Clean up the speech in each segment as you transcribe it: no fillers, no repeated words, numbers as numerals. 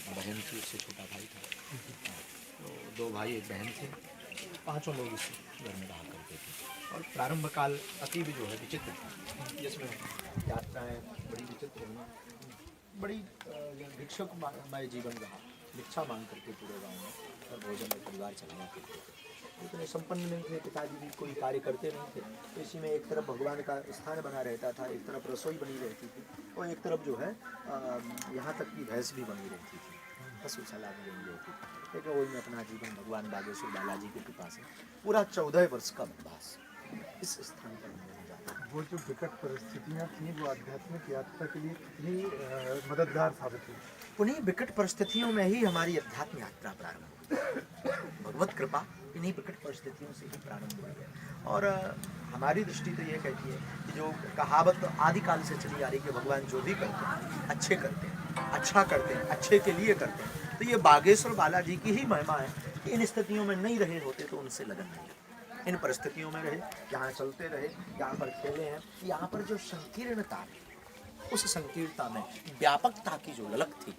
बहन थी, उससे छोटा भाई था। तो 2 भाई 1 बहन थे, 5 लोग इस घर में रहा करते थे। और प्रारंभ काल अति भी जो है विचित्र था, जिसमें यात्राएँ बड़ी विचित्र हुई, बड़ी भिक्षुकमय जीवन रहा। भिक्षा मांग करके पूरे गाँव में और भोजन में परिवार चलाया करते थे। इतने संपन्न नहीं थे, पिताजी भी कोई कार्य करते नहीं थे। तो इसी में एक तरफ भगवान का स्थान बना रहता था, एक तरफ रसोई बनी रहती थी, और एक तरफ जो है यहाँ तक कि भैंस भी बनी रहती थी, पशुशाला भी बनी रहती थी। लेकिन वही में अपना जीवन भगवान बागेश्वर बालाजी की कृपा से पूरा 14 वर्ष का वनवास इस स्थान पर हमने जाता। वो जो विकट परिस्थितियाँ थी वो आध्यात्मिक यात्रा के लिए कितनी मददगार साबित हुई? उन्हीं विकट परिस्थितियों में ही हमारी अध्यात्म यात्रा प्रारंभ हुई। भगवत कृपा इन्हीं विकट परिस्थितियों से ही प्रारंभ हुई है। और हमारी दृष्टि तो ये कहती है कि जो कहावत आदिकाल से चली आ रही है कि भगवान जो भी करते हैं अच्छे करते हैं, अच्छा करते हैं, अच्छे के लिए करते हैं, तो ये बागेश्वर बालाजी की ही महिमा है कि इन स्थितियों में नहीं रहे होते तो उनसे लगन नहीं लगती। इन परिस्थितियों में रहे, यहाँ चलते रहे, यहाँ पर खेले हैं, यहाँ पर जो संकीर्णता है, उस संकीर्णता में व्यापकता की जो ललक थी,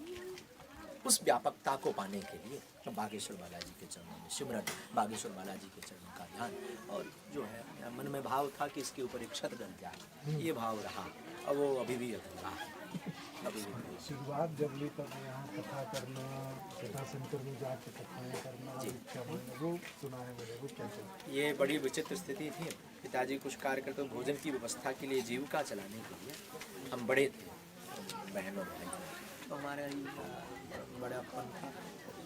उस व्यापकता को पाने के लिए बागेश्वर बालाजी के चरणों में सिमरन, बागेश्वर बालाजी के चरणों का ध्यान, और जो है मन में भाव था कि इसके ऊपर एक छत डल जाए, ये भाव रहा। और वो अभी भी अधूरा है, अभी भी। शुरुआत जब ली तब यहाँ कथा करना, कथा सेंटर में जाकर कथाएँ करना, वो सुना है मैंने, वो क्या चलता? ये बड़ी विचित्र स्थिति थी। पिताजी कुछ कार्य करते, भोजन की व्यवस्था के लिए, जीविका चलाने के लिए हम बड़े थे, बहन और भाई, तो हमारे बड़ापन था।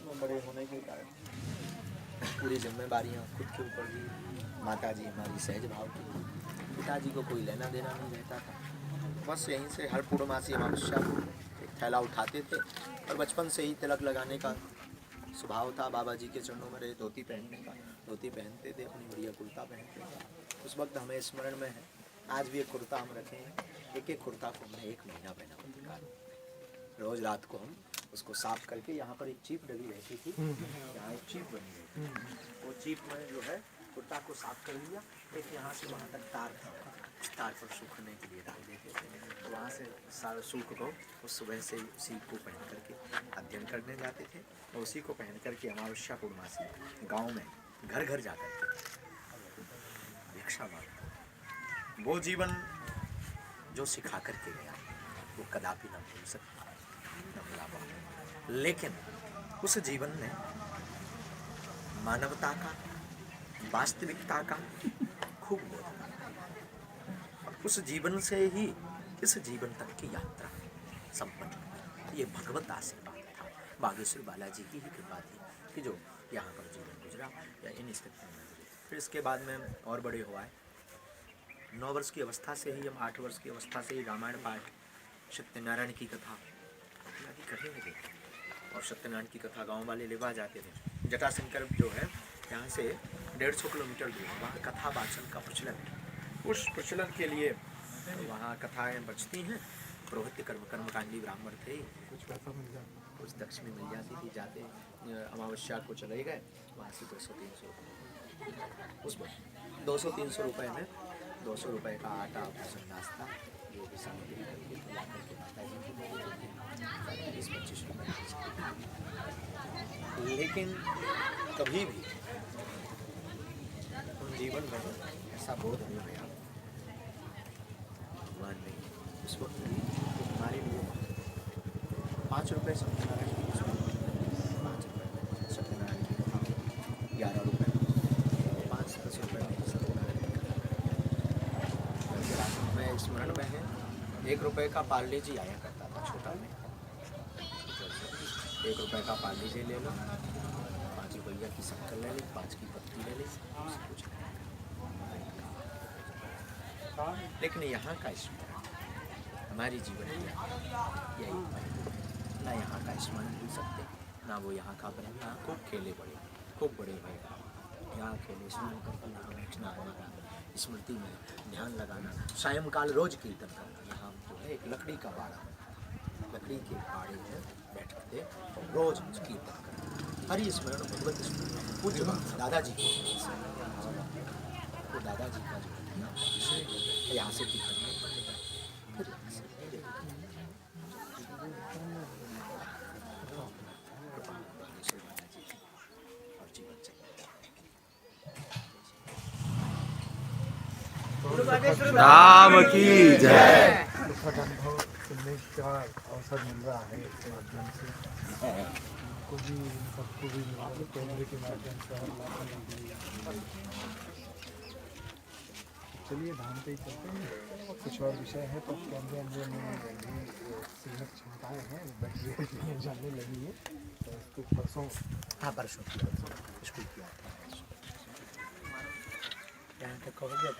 वो बड़े होने के कारण पूरी जिम्मेदारियाँ खुद के ऊपर भी। माताजी हमारी सहज भाव की, पिताजी को कोई लेना देना नहीं रहता था। बस यहीं से हर पूर्णमासी अमावस्या को एक थैला उठाते थे, और बचपन से ही तिलक लगाने का स्वभाव था। बाबा जी के चरणों में रहे, धोती पहनने का, धोती पहनते थे, अपनी बढ़िया कुर्ता पहनते थे। उस वक्त हमें स्मरण में है, आज भी एक कुर्ता हम रखे हैं, एक एक कुर्ता को हमने 1 महीना पहना होता था। रोज़ रात को हम उसको साफ करके, यहाँ पर एक चीप डली रहती थी, यहाँ एक चीप बनी रहती थी, वो चीप में जो है कुर्ता को साफ कर लिया, एक यहाँ से वहाँ तक तार था, उस तार पर सूखने के लिए डाल देते थे। तो वहाँ से सारा सूख को उस सुबह से उसी को पहन करके अध्ययन करने जाते थे, और उसी को पहन करके अमावस्या पूर्णमासी गाँव में घर घर जा करके भिक्षा मांगते। वो जीवन जो सिखा करके गया वो कदापि न भूल सकता, न भुला पाऊंगा। लेकिन उस जीवन में मानवता का, वास्तविकता का खूब बोध था, और उस जीवन से ही इस जीवन तक की यात्रा संपन्न हुई। ये भगवत आशीर्वाद था, बागेश्वर बालाजी की ही कृपा थी कि जो यहाँ पर जीवन गुजरा या इन स्थितियों में गुजरा। फिर इसके बाद में और बड़े हुआ है। 9 वर्ष की अवस्था से ही, हम 8 वर्ष की अवस्था से ही रामायण पाठ, सत्यनारायण की कथा इत्यादि करने लगे, और सत्यनारायण की कथा गांव वाले लेवा जाते थे। जटाशंकर जो है यहाँ से 150 किलोमीटर दूर, वहाँ कथा वाचन का प्रचलन है। उस प्रचलन के लिए वहाँ कथाएँ बचती हैं। पुरोहित कर्मकांडी ब्राह्मण थे, कुछ पैसा मिल जाता? कुछ दक्षिणी मिल जाती थी। जाते अमावस्या को चले गए, वहाँ से 200-300 रुपये, उस वक्त 200-300 रुपये में 200 रुपये का आटा, भोजन, नाश्ता, जो भी सामग्री करके ला करके माता जी को दे देते थे, 20-25 रुपये। लेकिन कभी भी उन जीवन में ऐसा बोध नहीं गया भगवान ने उस वक्त हमारे लिए 5 रुपये सत्यनारायण की, 5 रुपये सत्यनारायण की कथा, 11 रुपये, 5-10 रुपये में सत्यनारायण की कथा। मैं स्मरण में है, 1 रुपये का पार्ले जी आया करता था छोटा में, 1 रुपये का पार्ले जी ले लो, 5 रुपया की शक्कर ले ली, 5 की पत्ती ले ली, कुछ नहीं। लेकिन यहाँ का स्मरण हमारी जीवन में यही ना यहाँ का स्मरण भूल सकते, ना वो यहाँ का बने। यहाँ खूब खेले बड़े, खूब बड़े भय, यहाँ खेले, स्मरण करके यहाँ बैठना, हमारा स्मृति में ध्यान लगाना, सायंकाल रोज कीर्तन करना। यहाँ जो है एक लकड़ी का बाड़ा, लकड़ी के बाड़े में बैठ थे और रोज कीर्तन करना, हरि स्मरण, भगवत स्मरण। पूज्य दादाजी को, तो दादाजी का जो है ना, यहाँ से कीर्तन फिर यहाँ से राम की जय। सुखद अनुभव सुनने का अवसर मिल रहा है इसके माध्यम से, हमको भी सबको भी मिल रहा है कैमरे के माध्यम से और लाखों भी। चलिए धाम पे ही चलते हैं, कुछ और विषय है तो कैमरे में भी सीमित क्षमताएँ हैं, बैटरी जाने लगी है तो इसको परसों हाँ परसों किया स्कूल किया था यहाँ तक हो गया।